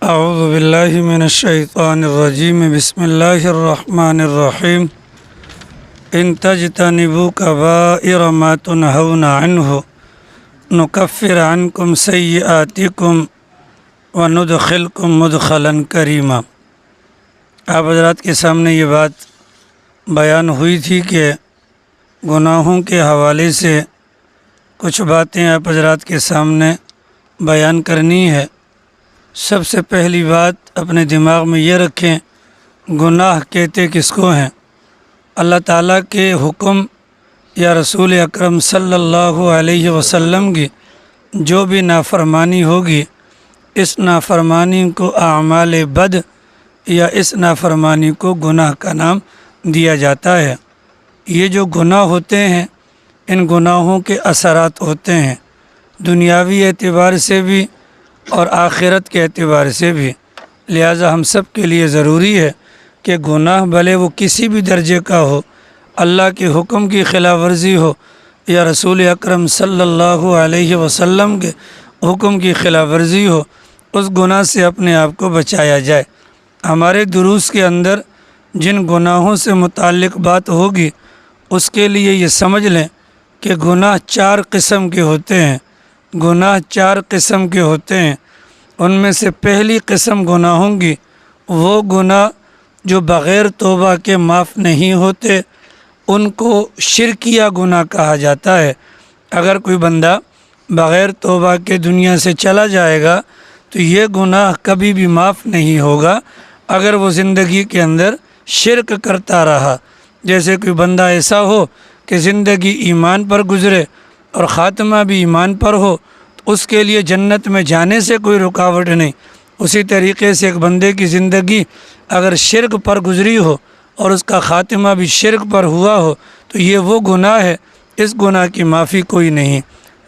اعوذ باللہ من الشیطان الرجیم بسم اللہ الرحمن الرحیم ان تجتنبوا کبائر ما تنہون عنہ نکفر عنکم سیئاتکم وندخلکم مدخلا کریما۔ آپ حضرات کے سامنے یہ بات بیان ہوئی تھی کہ گناہوں کے حوالے سے کچھ باتیں آپ حضرات کے سامنے بیان کرنی ہے۔ سب سے پہلی بات اپنے دماغ میں یہ رکھیں، گناہ کہتے کس کو ہیں؟ اللہ تعالیٰ کے حکم یا رسول اکرم صلی اللہ علیہ وسلم کی جو بھی نافرمانی ہوگی، اس نافرمانی کو اعمال بد یا اس نافرمانی کو گناہ کا نام دیا جاتا ہے۔ یہ جو گناہ ہوتے ہیں، ان گناہوں کے اثرات ہوتے ہیں دنیاوی اعتبار سے بھی اور آخرت کے اعتبار سے بھی۔ لہٰذا ہم سب کے لیے ضروری ہے کہ گناہ بھلے وہ کسی بھی درجے کا ہو، اللہ کے حکم کی خلاف ورزی ہو یا رسول اکرم صلی اللہ علیہ وسلم کے حکم کی خلاف ورزی ہو، اس گناہ سے اپنے آپ کو بچایا جائے۔ ہمارے دروس کے اندر جن گناہوں سے متعلق بات ہوگی، اس کے لیے یہ سمجھ لیں کہ گناہ 4 قسم کے ہوتے ہیں۔ گناہ 4 قسم کے ہوتے ہیں۔ ان میں سے پہلی قسم گناہوں کی وہ گناہ جو بغیر توبہ کے معاف نہیں ہوتے، ان کو شرکیہ گناہ کہا جاتا ہے۔ اگر کوئی بندہ بغیر توبہ کے دنیا سے چلا جائے گا تو یہ گناہ کبھی بھی معاف نہیں ہوگا اگر وہ زندگی کے اندر شرک کرتا رہا۔ جیسے کوئی بندہ ایسا ہو کہ زندگی ایمان پر گزرے اور خاتمہ بھی ایمان پر ہو تو اس کے لیے جنت میں جانے سے کوئی رکاوٹ نہیں۔ اسی طریقے سے ایک بندے کی زندگی اگر شرک پر گزری ہو اور اس کا خاتمہ بھی شرک پر ہوا ہو تو یہ وہ گناہ ہے، اس گناہ کی معافی کوئی نہیں۔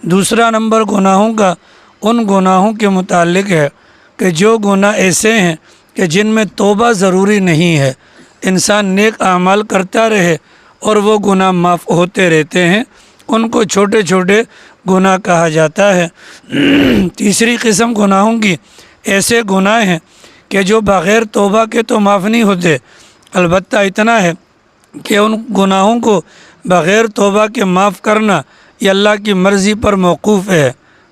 دوسرا نمبر گناہوں کا ان گناہوں کے متعلق ہے کہ جو گناہ ایسے ہیں کہ جن میں توبہ ضروری نہیں ہے، انسان نیک اعمال کرتا رہے اور وہ گناہ معاف ہوتے رہتے ہیں، ان کو چھوٹے چھوٹے گناہ کہا جاتا ہے۔ تیسری قسم گناہوں کی ایسے گناہ ہیں کہ جو بغیر توبہ کے تو معاف نہیں ہوتے، البتہ اتنا ہے کہ ان گناہوں کو بغیر توبہ کے معاف کرنا یہ اللہ کی مرضی پر موقوف ہے۔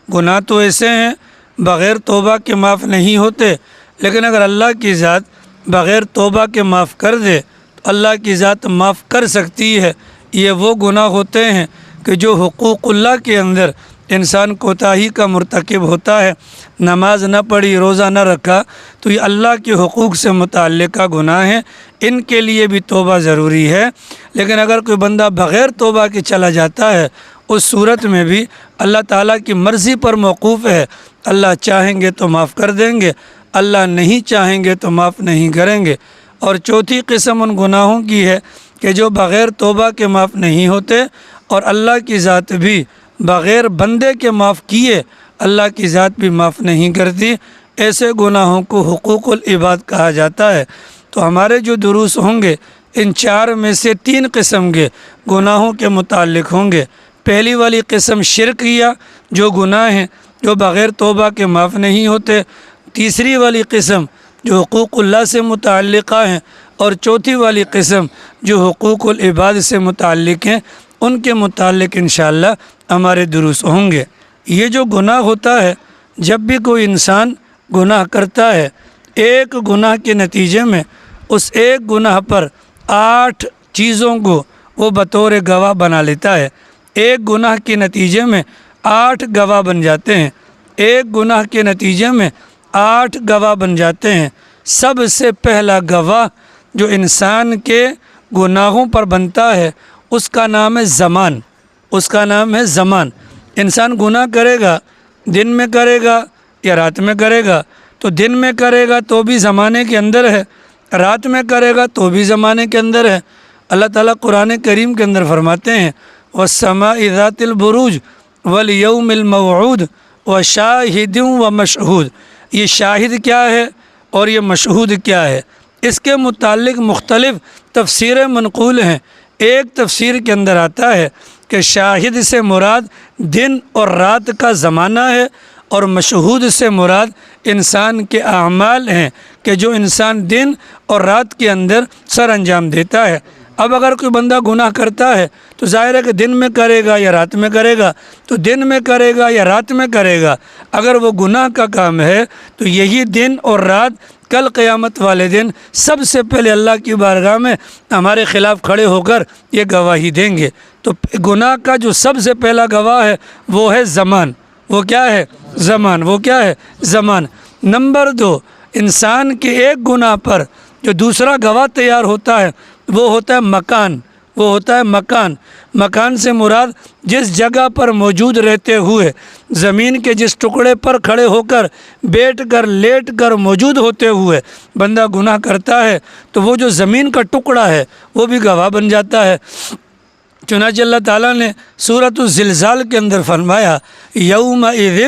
گناہ تو ایسے ہیں بغیر توبہ کے معاف نہیں ہوتے، لیکن اگر اللہ کی ذات بغیر توبہ کے معاف کر دے تو اللہ کی ذات معاف کر سکتی ہے۔ یہ وہ گناہ ہوتے ہیں کہ جو حقوق اللہ کے اندر انسان کوتاہی کا مرتکب ہوتا ہے، نماز نہ پڑھی، روزہ نہ رکھا، تو یہ اللہ کے حقوق سے متعلقہ گناہ ہیں، ان کے لیے بھی توبہ ضروری ہے۔ لیکن اگر کوئی بندہ بغیر توبہ کے چلا جاتا ہے، اس صورت میں بھی اللہ تعالیٰ کی مرضی پر موقوف ہے۔ اللہ چاہیں گے تو معاف کر دیں گے، اللہ نہیں چاہیں گے تو معاف نہیں کریں گے۔ اور چوتھی قسم ان گناہوں کی ہے کہ جو بغیر توبہ کے معاف نہیں ہوتے اور اللہ کی ذات بھی بغیر بندے کے معاف کیے اللہ کی ذات بھی معاف نہیں کرتی۔ ایسے گناہوں کو حقوق العباد کہا جاتا ہے۔ تو ہمارے جو دروس ہوں گے ان 4 میں سے 3 قسم کے گناہوں کے متعلق ہوں گے۔ پہلی والی قسم شرکیہ جو گناہ ہیں جو بغیر توبہ کے معاف نہیں ہوتے، تیسری والی قسم جو حقوق اللہ سے متعلقہ ہیں، اور چوتھی والی قسم جو حقوق العباد سے متعلق ہیں، ان کے متعلق انشاءاللہ ہمارے دروس ہوں گے۔ یہ جو گناہ ہوتا ہے، جب بھی کوئی انسان گناہ کرتا ہے، ایک گناہ کے نتیجے میں اس ایک گناہ پر 8 چیزوں کو وہ بطور گواہ بنا لیتا ہے۔ ایک گناہ کے نتیجے میں 8 گواہ بن جاتے ہیں۔ ایک گناہ کے نتیجے میں 8 گواہ بن جاتے ہیں۔ سب سے پہلا گواہ جو انسان کے گناہوں پر بنتا ہے اس کا نام ہے زمان۔ اس کا نام ہے زمان۔ انسان گناہ کرے گا، دن میں کرے گا یا رات میں کرے گا، تو دن میں کرے گا تو بھی زمانے کے اندر ہے، رات میں کرے گا تو بھی زمانے کے اندر ہے۔ اللہ تعالیٰ قرآن کریم کے اندر فرماتے ہیں وَالسَّمَاءِ ذَاتِ الْبُرُوجِ وَالْيَوْمِ الْمَوْعُودِ وَشَاهِدٍ وَمَشْهُودٍ۔ یہ شاہد کیا ہے اور یہ مشہود کیا ہے، اس کے متعلق مختلف تفسیریں منقول ہیں۔ ایک تفسیر کے اندر آتا ہے کہ شاہد سے مراد دن اور رات کا زمانہ ہے، اور مشہود سے مراد انسان کے اعمال ہیں کہ جو انسان دن اور رات کے اندر سر انجام دیتا ہے۔ اب اگر کوئی بندہ گناہ کرتا ہے تو ظاہر ہے کہ دن میں کرے گا یا رات میں کرے گا، تو دن میں کرے گا یا رات میں کرے گا۔ اگر وہ گناہ کا کام ہے تو یہی دن اور رات کل قیامت والے دن سب سے پہلے اللہ کی بارگاہ میں ہمارے خلاف کھڑے ہو کر یہ گواہی دیں گے۔ تو گناہ کا جو سب سے پہلا گواہ ہے وہ ہے زمان۔ وہ کیا ہے؟ زمان۔ وہ کیا ہے؟ زمان۔ نمبر 2، انسان کے ایک گناہ پر جو دوسرا گواہ تیار ہوتا ہے وہ ہوتا ہے مکان۔ وہ ہوتا ہے مکان۔ مکان سے مراد جس جگہ پر موجود رہتے ہوئے، زمین کے جس ٹکڑے پر کھڑے ہو کر، بیٹھ کر، لیٹ کر، موجود ہوتے ہوئے بندہ گناہ کرتا ہے تو وہ جو زمین کا ٹکڑا ہے وہ بھی گواہ بن جاتا ہے۔ چنانچہ اللہ تعالیٰ نے سورۃ الزلزال کے اندر فرمایا یومئذ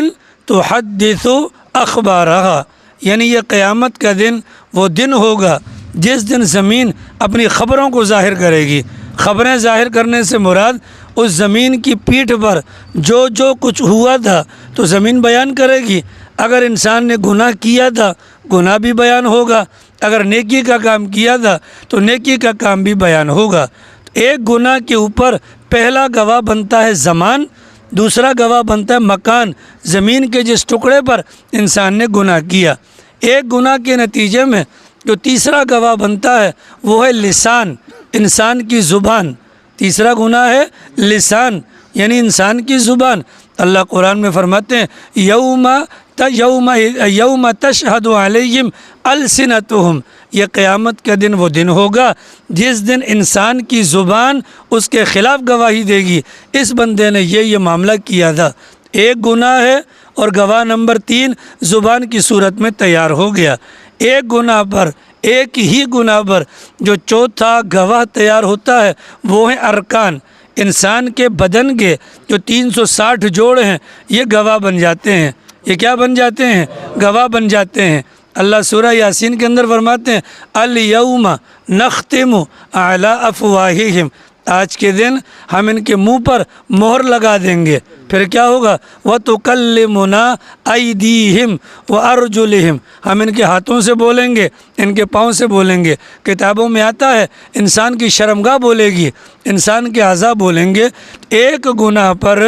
تحدث اخبارہا، یعنی یہ قیامت کا دن وہ دن ہوگا جس دن زمین اپنی خبروں کو ظاہر کرے گی۔ خبریں ظاہر کرنے سے مراد اس زمین کی پیٹھ پر جو کچھ ہوا تھا تو زمین بیان کرے گی۔ اگر انسان نے گناہ کیا تھا گناہ بھی بیان ہوگا، اگر نیکی کا کام کیا تھا تو نیکی کا کام بھی بیان ہوگا۔ ایک گناہ کے اوپر پہلا گواہ بنتا ہے زمان، دوسرا گواہ بنتا ہے مکان، زمین کے جس ٹکڑے پر انسان نے گناہ کیا۔ ایک گناہ کے نتیجے میں جو تیسرا گواہ بنتا ہے وہ ہے لسان، انسان کی زبان۔ تیسرا گناہ ہے لسان، یعنی انسان کی زبان۔ اللہ قرآن میں فرماتے ہیں یوم تشہد علیہم السنتہم، یہ قیامت کا دن وہ دن ہوگا جس دن انسان کی زبان اس کے خلاف گواہی دے گی، اس بندے نے یہ معاملہ کیا تھا۔ ایک گناہ ہے اور گواہ نمبر 3 زبان کی صورت میں تیار ہو گیا۔ ایک گناہ پر، ایک ہی گناہ پر جو چوتھا گواہ تیار ہوتا ہے وہ ہیں ارکان۔ انسان کے بدن کے جو 360 جوڑ ہیں یہ گواہ بن جاتے ہیں۔ یہ کیا بن جاتے ہیں؟ گواہ بن جاتے ہیں۔ اللہ سورہ یاسین کے اندر فرماتے ہیں الیوم نختم علی افواہہم، آج کے دن ہم ان کے منہ پر مہر لگا دیں گے۔ پھر کیا ہوگا؟ وَتُكَلِّمُنَا أَيْدِيهِمْ وَأَرْجُلِهِمْ، ہم ان کے ہاتھوں سے بولیں گے، ان کے پاؤں سے بولیں گے۔ کتابوں میں آتا ہے انسان کی شرمگاہ بولے گی، انسان کے اعضاء بولیں گے۔ ایک گناہ پر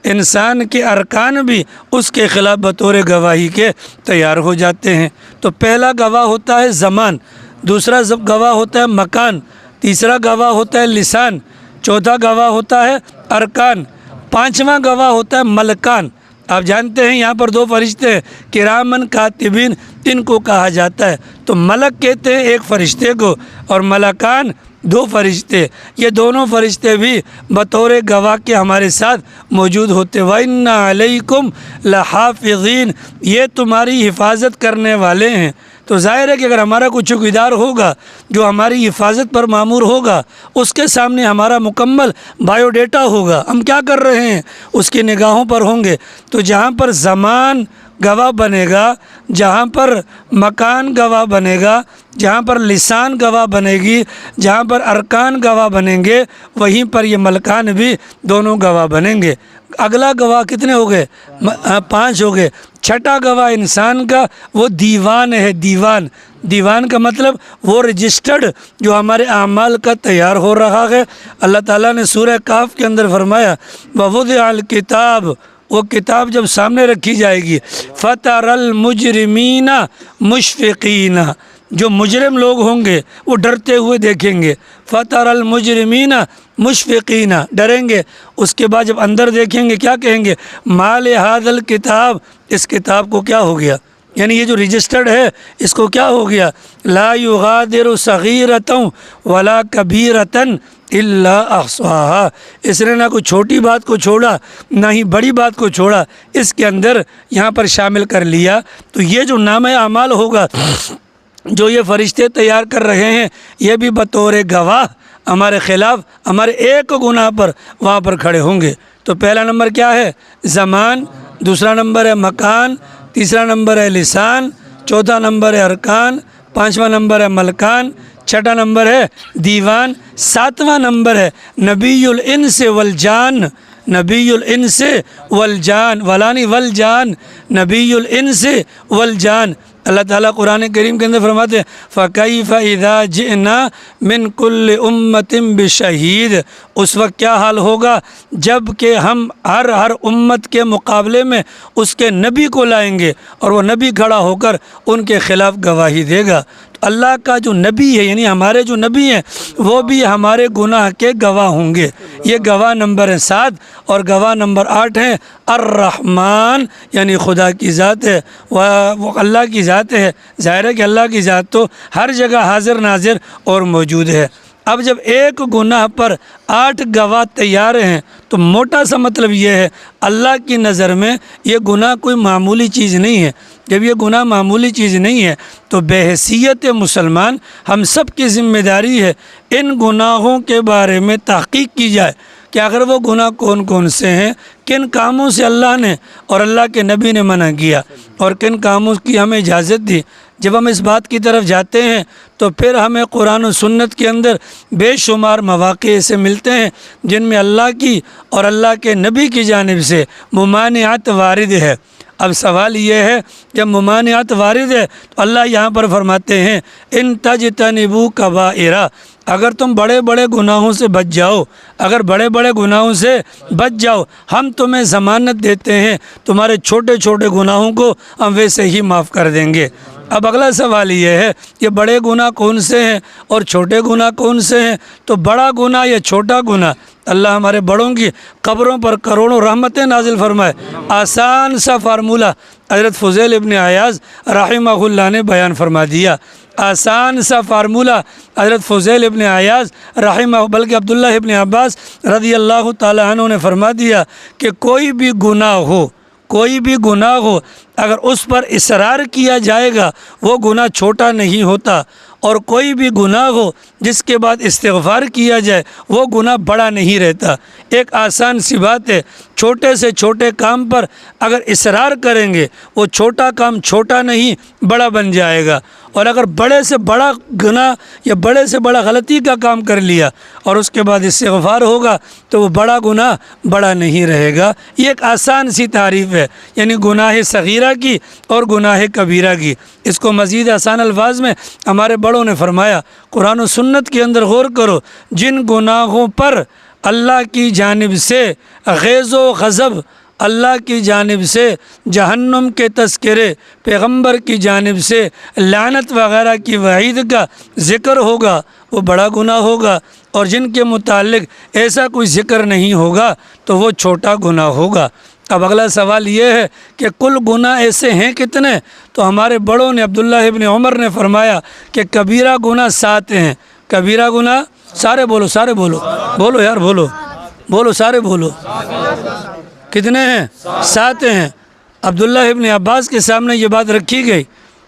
انسان کے ارکان بھی اس کے خلاف بطور گواہی کے تیار ہو جاتے ہیں۔ تو پہلا گواہ ہوتا ہے زمان، دوسرا گواہ ہوتا ہے مکان، تیسرا گواہ ہوتا ہے لسان، چوتھا گواہ ہوتا ہے ارکان، پانچواں گواہ ہوتا ہے ملکان۔ آپ جانتے ہیں یہاں پر 2 فرشتے ہیں کرامن کاتبین، ان کو کہا جاتا ہے۔ تو ملک کہتے ہیں ایک فرشتے کو اور ملکان 2 فرشتے، یہ دونوں فرشتے بھی بطور گواہ کے ہمارے ساتھ موجود ہوتے۔ وَإِنَّ عَلَيْكُمْ لَحَافِظِينَ، یہ تمہاری حفاظت کرنے والے ہیں۔ تو ظاہر ہے کہ اگر ہمارا کوئی چوکیدار ہوگا جو ہماری حفاظت پر مامور ہوگا، اس کے سامنے ہمارا مکمل بایو ڈیٹا ہوگا، ہم کیا کر رہے ہیں اس کی نگاہوں پر ہوں گے۔ تو جہاں پر زمان گواہ بنے گا، جہاں پر مکان گواہ بنے گا، جہاں پر لسان گواہ بنے گی، جہاں پر ارکان گواہ بنیں گے، وہیں پر یہ ملکان بھی دونوں گواہ بنیں گے۔ اگلا گواہ کتنے ہو گئے؟ 5 ہو گئے۔ چھٹا گواہ انسان کا وہ دیوان ہے۔ دیوان کا مطلب وہ رجسٹرڈ جو ہمارے اعمال کا تیار ہو رہا ہے۔ اللہ تعالیٰ نے سورہ کہف کے اندر فرمایا وَوُضِعَ الْكِتَابُ، وہ کتاب جب سامنے رکھی جائے گی فَتَرَى الْمُجْرِمِينَ مُشْفِقِينَ، جو مجرم لوگ ہوں گے وہ ڈرتے ہوئے دیکھیں گے۔ فَتَرَى الْمُجْرِمِينَ مُشْفِقِينَ، ڈریں گے۔ اس کے بعد جب اندر دیکھیں گے کیا کہیں گے؟ مَا لِهَذَا الْكِتَابِ، اس کتاب کو کیا ہو گیا؟ یعنی یہ جو رجسٹرڈ ہے اس کو کیا ہو گیا؟ لا یغادر صغیرۃ ولا کبیرۃ الا احصاها، اس نے نہ کوئی چھوٹی بات کو چھوڑا نہ ہی بڑی بات کو چھوڑا، اس کے اندر یہاں پر شامل کر لیا۔ تو یہ جو نامہ اعمال ہوگا جو یہ فرشتے تیار کر رہے ہیں، یہ بھی بطور گواہ ہمارے خلاف ہمارے ایک گناہ پر وہاں پر کھڑے ہوں گے۔ تو پہلا نمبر کیا ہے؟ زمان، دوسرا نمبر ہے مکان، تیسرا نمبر ہے لسان، چوتھا نمبر ہے ارکان، پانچواں نمبر ہے ملکان، چھٹا نمبر ہے دیوان، ساتواں نبی الانس والجان، نبی الانس والجان، ولانی والجان، نبی الانس والجان۔ اللہ تعالیٰ قرآن کریم کے اندر فرماتے ہیں فَكَيْفَ إِذَا جِئْنَا مِنْ كُلِّ أُمَّةٍ بِشَهِيدٍ، اس وقت کیا حال ہوگا جب کہ ہم ہر امت کے مقابلے میں اس کے نبی کو لائیں گے اور وہ نبی کھڑا ہو کر ان کے خلاف گواہی دے گا۔ تو اللہ کا جو نبی ہے، یعنی ہمارے جو نبی ہیں، وہ بھی ہمارے گناہ کے گواہ ہوں گے۔ یہ گواہ نمبر 7 اور گواہ نمبر 8 ہیں الرحمن، یعنی خدا کی ذات ہے، وہ اللہ کی ذات ہے۔ ظاہر ہے کہ اللہ کی ذات تو ہر جگہ حاضر ناظر اور موجود ہے۔ اب جب ایک گناہ پر 8 گواہ تیار ہیں تو موٹا سا مطلب یہ ہے اللہ کی نظر میں یہ گناہ کوئی معمولی چیز نہیں ہے۔ جب یہ گناہ معمولی چیز نہیں ہے تو بحیثیت مسلمان ہم سب کی ذمہ داری ہے ان گناہوں کے بارے میں تحقیق کی جائے کہ اگر وہ گناہ کون کون سے ہیں، کن کاموں سے اللہ نے اور اللہ کے نبی نے منع کیا اور کن کاموں کی ہمیں اجازت دی۔ جب ہم اس بات کی طرف جاتے ہیں تو پھر ہمیں قرآن و سنت کے اندر بے شمار مواقع ایسے ملتے ہیں جن میں اللہ کی اور اللہ کے نبی کی جانب سے ممانعت وارد ہے۔ اب سوال یہ ہے جب ممانعت وارد ہے تو اللہ یہاں پر فرماتے ہیں ان تجتنبوا کبائر، اگر تم بڑے بڑے گناہوں سے بچ جاؤ، اگر بڑے بڑے گناہوں سے بچ جاؤ، ہم تمہیں ضمانت دیتے ہیں تمہارے چھوٹے چھوٹے گناہوں کو ہم ویسے ہی معاف کر دیں گے۔ اب اگلا سوال یہ ہے کہ بڑے گناہ کون سے ہیں اور چھوٹے گناہ کون سے ہیں؟ تو بڑا گناہ یا چھوٹا گناہ، اللہ ہمارے بڑوں کی قبروں پر کروڑوں رحمتیں نازل فرمائے۔ آسان سا فارمولہ حضرت فضیل ابن عیاض رحمہ اللہ نے بیان فرما دیا۔ آسان سا فارمولہ حضرت فضیل ابن عیاض بلکہ عبداللہ ابن عباس رضی اللہ تعالیٰ عنہ نے فرما دیا کہ کوئی بھی گناہ ہو اگر اس پر اصرار کیا جائے گا وہ گناہ چھوٹا نہیں ہوتا، اور کوئی بھی گناہ ہو جس کے بعد استغفار کیا جائے وہ گناہ بڑا نہیں رہتا۔ ایک آسان سی بات ہے، چھوٹے سے چھوٹے کام پر اگر اصرار کریں گے وہ چھوٹا کام چھوٹا نہیں بڑا بن جائے گا، اور اگر بڑے سے بڑا گناہ یا بڑے سے بڑا غلطی کا کام کر لیا اور اس کے بعد استغفار ہوگا تو وہ بڑا گناہ بڑا نہیں رہے گا۔ یہ ایک آسان سی تعریف ہے، یعنی گناہ صغیرہ کی اور گناہ کبیرہ کی۔ اس کو مزید آسان الفاظ میں ہمارے بڑوں نے فرمایا، قرآن و سنت کے اندر غور کرو، جن گناہوں پر اللہ کی جانب سے غیظ و غضب، اللہ کی جانب سے جہنم کے تذکرے، پیغمبر کی جانب سے لعنت وغیرہ کی وعید کا ذکر ہوگا وہ بڑا گناہ ہوگا، اور جن کے متعلق ایسا کوئی ذکر نہیں ہوگا تو وہ چھوٹا گناہ ہوگا۔ اب اگلا سوال یہ ہے کہ کل گناہ ایسے ہیں کتنے؟ تو ہمارے بڑوں نے عبداللہ ابن عمر نے فرمایا کہ کبیرہ گناہ 7 ہیں۔ کبیرہ گناہ سارے بولو بولو یار، بولو سارے بولو، کتنے ہیں؟ 7 ہیں۔ عبداللہ ابن عباس کے سامنے یہ بات رکھی گئی،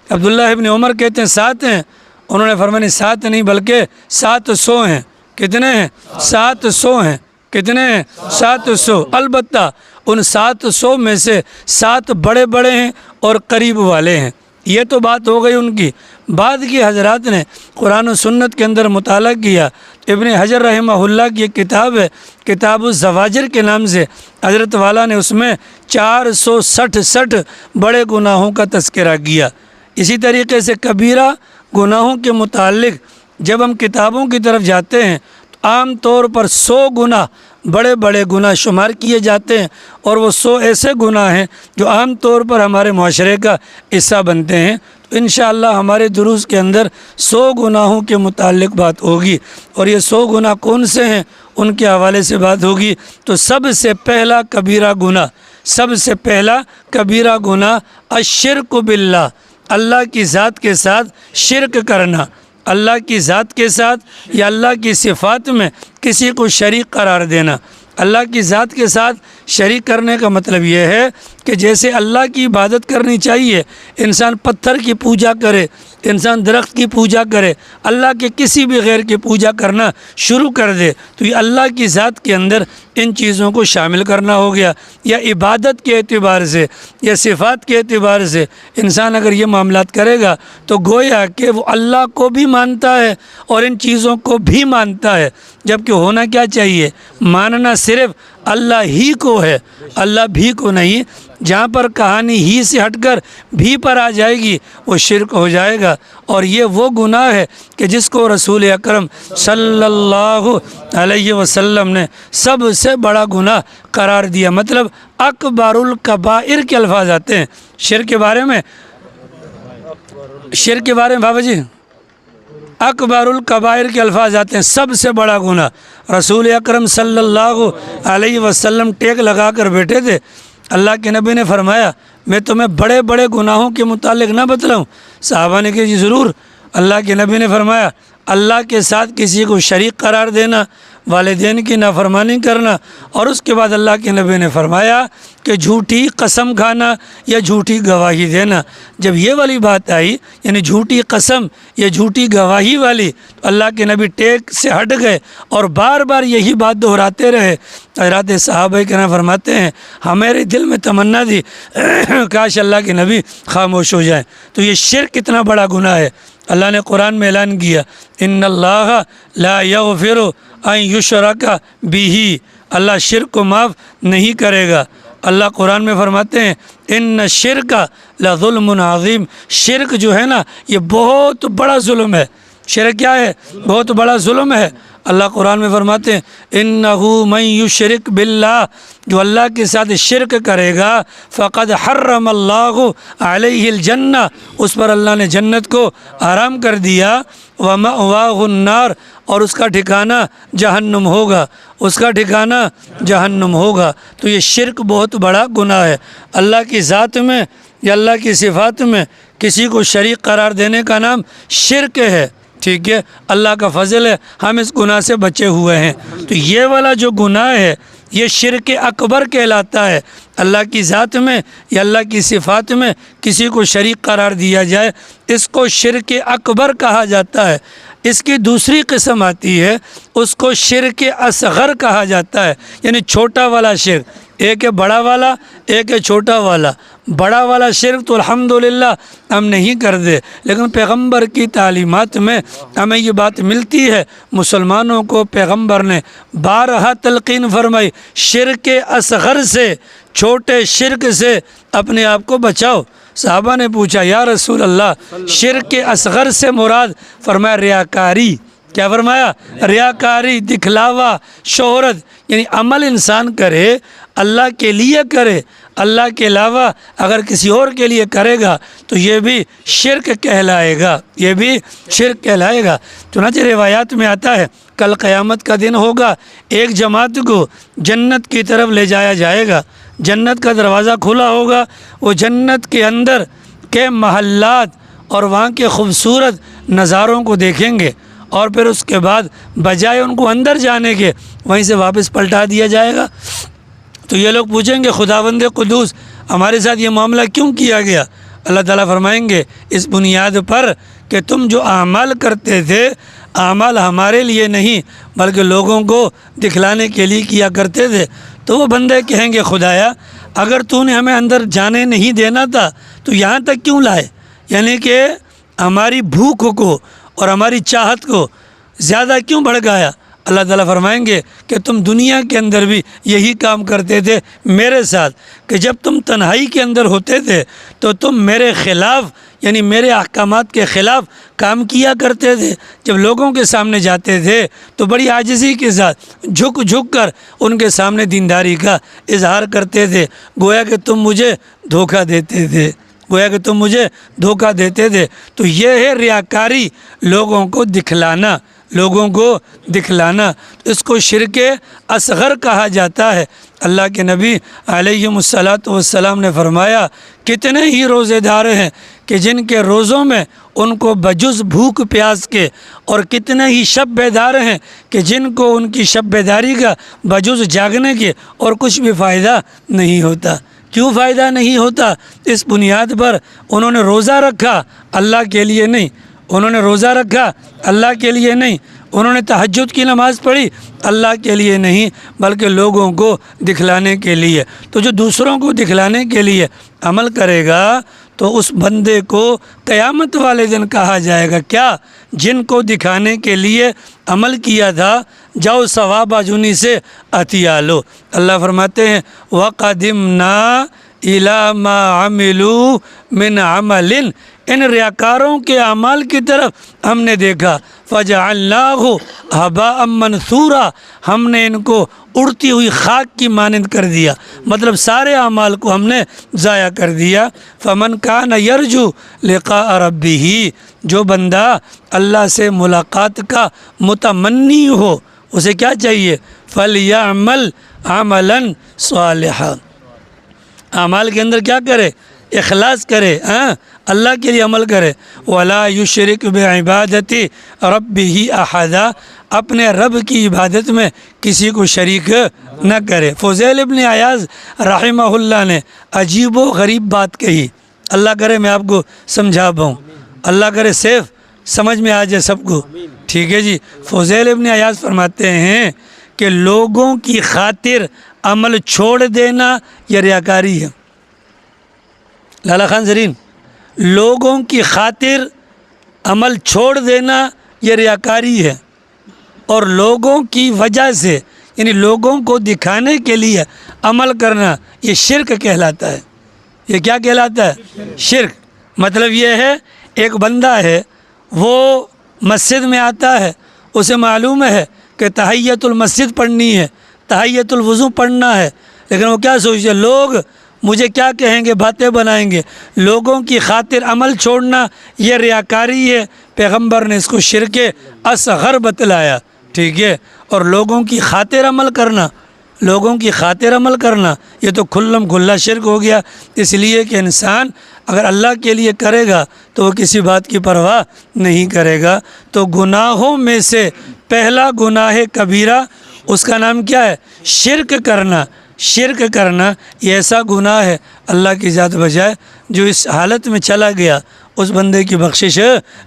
عبداللہ ابن عمر کہتے ہیں 7 ہیں، انہوں نے فرمایا 7 نہیں بلکہ 700 ہیں۔ کتنے ہیں؟ 700 ہیں۔ کتنے ہیں؟ 700۔ البتہ ان 700 میں سے 7 بڑے بڑے ہیں اور قریب والے ہیں۔ یہ تو بات ہو گئی ان کی۔ بعد کی حضرات نے قرآن و سنت کے اندر مطالعہ کیا، ابن حجر رحمہ اللہ کی ایک کتاب ہے کتاب الزواجر کے نام سے، حضرت والا نے اس میں 466 بڑے گناہوں کا تذکرہ کیا۔ اسی طریقے سے کبیرہ گناہوں کے متعلق جب ہم کتابوں کی طرف جاتے ہیں تو عام طور پر 100 گناہ بڑے بڑے گناہ شمار کیے جاتے ہیں، اور وہ 100 ایسے گناہ ہیں جو عام طور پر ہمارے معاشرے کا حصہ بنتے ہیں۔ تو انشاءاللہ ہمارے دروس کے اندر 100 گناہوں کے متعلق بات ہوگی، اور یہ 100 گناہ کون سے ہیں ان کے حوالے سے بات ہوگی۔ تو سب سے پہلا کبیرہ گناہ الشرک باللہ، اللہ کی ذات کے ساتھ شرک کرنا، اللہ کی ذات کے ساتھ یا اللہ کی صفات میں کسی کو شریک قرار دینا۔ اللہ کی ذات کے ساتھ شریک کرنے کا مطلب یہ ہے کہ جیسے اللہ کی عبادت کرنی چاہیے، انسان پتھر کی پوجا کرے، انسان درخت کی پوجا کرے، اللہ کے کسی بھی غیر کی پوجا کرنا شروع کر دے، تو یہ اللہ کی ذات کے اندر ان چیزوں کو شامل کرنا ہو گیا۔ یا عبادت کے اعتبار سے یا صفات کے اعتبار سے انسان اگر یہ معاملات کرے گا تو گویا کہ وہ اللہ کو بھی مانتا ہے اور ان چیزوں کو بھی مانتا ہے، جبکہ ہونا کیا چاہیے؟ ماننا صرف اللہ ہی کو ہے، اللہ بھی کو نہیں۔ جہاں پر کہانی ہی سے ہٹ کر بھی پر آ جائے گی وہ شرک ہو جائے گا، اور یہ وہ گناہ ہے کہ جس کو رسول اکرم صلی اللہ علیہ وسلم نے سب سے بڑا گناہ قرار دیا۔ مطلب اکبر الکبائر کے الفاظ آتے ہیں شرک کے بارے میں، شرک کے بارے میں بابا جی اکبر الکبائر کے الفاظ آتے ہیں، سب سے بڑا گناہ۔ رسول اکرم صلی اللہ علیہ وسلم ٹیک لگا کر بیٹھے تھے، اللہ کے نبی نے فرمایا میں تمہیں بڑے بڑے گناہوں کے متعلق نہ بتلاؤں؟ صحابہ نے کہا جی ضرور۔ اللہ کے نبی نے فرمایا اللہ کے ساتھ کسی کو شریک قرار دینا، والدین کی نافرمانی کرنا، اور اس کے بعد اللہ کے نبی نے فرمایا کہ جھوٹی قسم کھانا یا جھوٹی گواہی دینا۔ جب یہ والی بات آئی یعنی جھوٹی قسم یا جھوٹی گواہی والی، تو اللہ کے نبی ٹیک سے ہٹ گئے اور بار بار یہی بات دہراتے رہے۔ حضرات صحابہ کرام فرماتے ہیں ہمارے دل میں تمنا تھی کاش اللہ کے نبی خاموش ہو جائیں۔ تو یہ شرک کتنا بڑا گناہ ہے۔ اللہ نے قرآن میں اعلان کیا ان اللہ لا یغفر ان یشرک بہ، اللہ شرک کو معاف نہیں کرے گا۔ اللہ قرآن میں فرماتے ہیں ان الشرک لظلم عظیم، شرک جو ہے نا یہ بہت بڑا ظلم ہے۔ شرک کیا ہے؟ بہت بڑا ظلم ہے۔ اللہ قرآن میں فرماتے ہیں انہ من یشرک باللہ، جو اللہ کے ساتھ شرک کرے گا فقد حرم اللہ علیہ الجنہ، اس پر اللہ نے جنت کو حرام کر دیا، ومأواہ النار، اور اس کا ٹھکانہ جہنم ہوگا، اس کا ٹھکانہ جہنم ہوگا۔ تو یہ شرک بہت بڑا گناہ ہے۔ اللہ کی ذات میں یا اللہ کی صفات میں کسی کو شریک قرار دینے کا نام شرک ہے، ٹھیک ہے؟ اللہ کا فضل ہے ہم اس گناہ سے بچے ہوئے ہیں۔ تو یہ والا جو گناہ ہے یہ شرک اکبر کہلاتا ہے۔ اللہ کی ذات میں یا اللہ کی صفات میں کسی کو شریک قرار دیا جائے، اس کو شرک اکبر کہا جاتا ہے۔ اس کی دوسری قسم آتی ہے، اس کو شرک اصغر کہا جاتا ہے، یعنی چھوٹا والا شرک۔ ایک ہے بڑا والا، ایک ہے چھوٹا والا۔ بڑا والا شرک تو الحمدللہ ہم نہیں کرتے، لیکن پیغمبر کی تعلیمات میں ہمیں یہ بات ملتی ہے، مسلمانوں کو پیغمبر نے بارہا تلقین فرمائی شرک اصغر سے، چھوٹے شرک سے اپنے آپ کو بچاؤ۔ صحابہ نے پوچھا یا رسول اللہ شرک اصغر سے مراد؟ فرمایا ریاکاری۔ کیا فرمایا؟ ریاکاری، دکھلاوا، شہرت، یعنی عمل انسان کرے اللہ کے لیے کرے، اللہ کے علاوہ اگر کسی اور کے لیے کرے گا تو یہ بھی شرک کہلائے گا، یہ بھی شرک کہلائے گا۔ چنانچہ روایات میں آتا ہے کل قیامت کا دن ہوگا، ایک جماعت کو جنت کی طرف لے جایا جائے گا، جنت کا دروازہ کھلا ہوگا، وہ جنت کے اندر کے محلات اور وہاں کے خوبصورت نظاروں کو دیکھیں گے، اور پھر اس کے بعد بجائے ان کو اندر جانے کے وہیں سے واپس پلٹا دیا جائے گا۔ تو یہ لوگ پوچھیں گے خداوند قدوس ہمارے ساتھ یہ معاملہ کیوں کیا گیا؟ اللہ تعالیٰ فرمائیں گے اس بنیاد پر کہ تم جو اعمال کرتے تھے، اعمال ہمارے لیے نہیں بلکہ لوگوں کو دکھلانے کے لیے کیا کرتے تھے۔ تو وہ بندے کہیں گے خدایا اگر تو نے ہمیں اندر جانے نہیں دینا تھا تو یہاں تک کیوں لائے؟ یعنی کہ ہماری بھوک کو اور ہماری چاہت کو زیادہ کیوں بھڑکایا؟ اللہ تعالیٰ فرمائیں گے کہ تم دنیا کے اندر بھی یہی کام کرتے تھے میرے ساتھ، کہ جب تم تنہائی کے اندر ہوتے تھے تو تم میرے خلاف یعنی میرے احکامات کے خلاف کام کیا کرتے تھے، جب لوگوں کے سامنے جاتے تھے تو بڑی عاجزی کے ساتھ جھک جھک کر ان کے سامنے دینداری کا اظہار کرتے تھے، گویا کہ تم مجھے دھوکہ دیتے تھے، گویا کہ تم مجھے دھوکہ دیتے تھے۔ تو یہ ہے ریاکاری، لوگوں کو دکھلانا، لوگوں کو دکھلانا، اس کو شرک اصغر کہا جاتا ہے۔ اللہ کے نبی علیہ الصلاۃ والسلام نے فرمایا کتنے ہی روزے دار ہیں کہ جن کے روزوں میں ان کو بجز بھوک پیاس کے، اور کتنے ہی شب بیدار ہیں کہ جن کو ان کی شب بیداری کا بجز جاگنے کے اور کچھ بھی فائدہ نہیں ہوتا۔ کیوں فائدہ نہیں ہوتا؟ اس بنیاد پر انہوں نے روزہ رکھا، اللہ کے لیے نہیں، انہوں نے روزہ رکھا اللہ کے لیے نہیں، انہوں نے تہجد کی نماز پڑھی اللہ کے لیے نہیں بلکہ لوگوں کو دکھلانے کے لیے۔ تو جو دوسروں کو دکھلانے کے لیے عمل کرے گا تو اس بندے کو قیامت والے دن کہا جائے گا کیا جن کو دکھانے کے لیے عمل کیا تھا جاؤ ثواب آجونی سے عطیہ لو۔ اللہ فرماتے ہیں وَقَدِمْنَا إِلَى مَا عَمِلُوا مِنْ عَمَلٍ، ان ریاکاروں کے اعمال کی طرف ہم نے دیکھا فَجَعَلْنَاهُ هَبَاءً مَنْثُورًا، ہم نے ان کو اڑتی ہوئی خاک کی مانند کر دیا، مطلب سارے اعمال کو ہم نے ضائع کر دیا۔ فَمَنْ كَانَ يَرْجُو لِقَاءَ رَبِّهِ، جو بندہ اللہ سے ملاقات کا متمنی ہو اسے کیا چاہیے؟ فَلْيَعْمَلْ عَمَلًا صَالِحًا، اعمال کے اندر کیا کرے؟ اخلاص کرے، اللہ کے لیے عمل کرے۔ وَلَا يُشْرِكْ بِعِبَادَةِ رَبِّهِ أَحَدًا، اپنے رب کی عبادت میں کسی کو شریک نہ کرے۔ فضیل ابن عیاض رحمہ اللہ نے عجیب و غریب بات کہی، اللہ کرے میں آپ کو سمجھا پاؤں، اللہ کرے صرف سمجھ میں آ جائے سب کو، ٹھیک ہے جی۔ فضیل ابن عیاض فرماتے ہیں کہ لوگوں کی خاطر عمل چھوڑ دینا یہ ریاکاری ہے۔ لالا خان زرین، لوگوں کی خاطر عمل چھوڑ دینا یہ ریاکاری ہے، اور لوگوں کی وجہ سے یعنی لوگوں کو دکھانے کے لیے عمل کرنا یہ شرک کہلاتا ہے۔ یہ کیا کہلاتا ہے؟ شرک۔ مطلب یہ ہے ایک بندہ ہے وہ مسجد میں آتا ہے، اسے معلوم ہے کہ تحیۃ المسجد پڑھنی ہے، تحیۃ الوضو پڑھنا ہے، لیکن وہ کیا سوچتے لوگ مجھے کیا کہیں گے، باتیں بنائیں گے۔ لوگوں کی خاطر عمل چھوڑنا یہ ریاکاری ہے، پیغمبر نے اس کو شرک اصغر بتلایا، ٹھیک ہے۔ اور لوگوں کی خاطر عمل کرنا، لوگوں کی خاطر عمل کرنا یہ تو کھلم کھلا شرک ہو گیا۔ اس لیے کہ انسان اگر اللہ کے لیے کرے گا تو وہ کسی بات کی پرواہ نہیں کرے گا۔ تو گناہوں میں سے پہلا گناہ کبیرہ اس کا نام کیا ہے؟ شرک کرنا۔ شرک کرنا یہ ایسا گناہ ہے اللہ کی ذات بجائے جو اس حالت میں چلا گیا اس بندے کی بخشش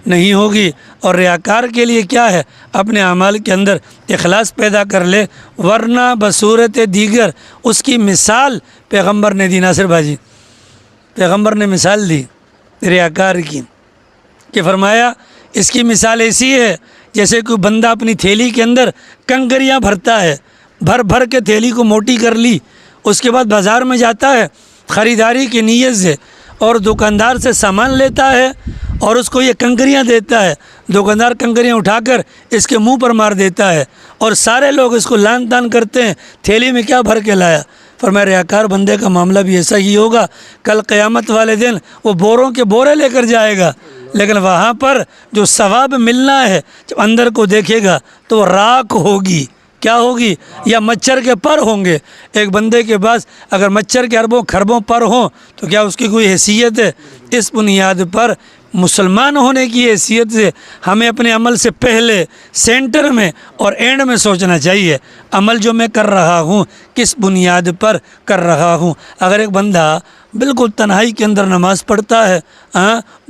نہیں ہوگی۔ اور ریاکار کے لیے کیا ہے؟ اپنے اعمال کے اندر اخلاص پیدا کر لے، ورنہ بصورت دیگر اس کی مثال پیغمبر نے دی۔ ناصر بھاجی، پیغمبر نے مثال دی ریاکار کی کہ فرمایا اس کی مثال ایسی ہے جیسے کوئی بندہ اپنی تھیلی کے اندر کنکریاں بھرتا ہے، بھر بھر کے تھیلی کو موٹی کر لی، اس کے بعد بازار میں جاتا ہے خریداری کی نیت سے اور دکاندار سے سامان لیتا ہے اور اس کو یہ کنکریاں دیتا ہے۔ دکاندار کنکریاں اٹھا کر اس کے منہ پر مار دیتا ہے اور سارے لوگ اس کو لان تان کرتے ہیں، تھیلی میں کیا بھر کے لایا؟ فرمایا ریاکار بندے کا معاملہ بھی ایسا ہی ہوگا، کل قیامت والے دن وہ بوروں کے بورے لے کر جائے گا، لیکن وہاں پر جو ثواب ملنا ہے جب اندر کو دیکھے گا تو وہ راکھ ہوگی۔ کیا ہوگی؟ یا مچھر کے پر ہوں گے۔ ایک بندے کے پاس اگر مچھر کے اربوں کھربوں پر ہوں تو کیا اس کی کوئی حیثیت ہے؟ اس بنیاد پر مسلمان ہونے کی حیثیت سے ہمیں اپنے عمل سے پہلے سینٹر میں اور اینڈ میں سوچنا چاہیے عمل جو میں کر رہا ہوں کس بنیاد پر کر رہا ہوں۔ اگر ایک بندہ بالکل تنہائی کے اندر نماز پڑھتا ہے،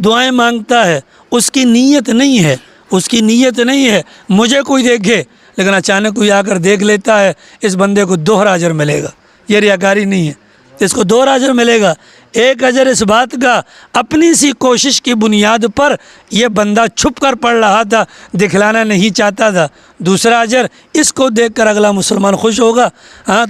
دعائیں مانگتا ہے، اس کی نیت نہیں ہے، اس کی نیت نہیں ہے مجھے کوئی دیکھے، لیکن اچانک کوئی آ کر دیکھ لیتا ہے، اس بندے کو دوہرا اجر ملے گا۔ یہ ریاکاری نہیں ہے، اس کو دوہرا اجر ملے گا۔ ایک اجر اس بات کا اپنی سی کوشش کی بنیاد پر یہ بندہ چھپ کر پڑھ رہا تھا، دکھلانا نہیں چاہتا تھا، دوسرا اجر اس کو دیکھ کر اگلا مسلمان خوش ہوگا۔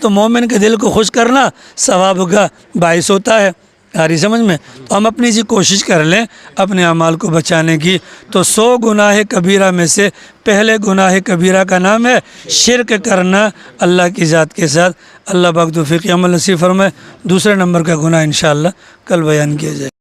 تو مومن کے دل کو خوش کرنا ثواب کا باعث ہوتا ہے۔ آ رہی سمجھ میں؟ تو ہم اپنی سی کوشش کر لیں اپنے اعمال کو بچانے کی۔ تو 100 گناہ کبیرہ میں سے پہلے گناہ کبیرہ کا نام ہے شرک کرنا اللہ کی ذات کے ساتھ۔ اللہ پاک توفیق عمل نصیب فرمائے۔ دوسرے نمبر کا گناہ انشاءاللہ کل بیان کیا جائے۔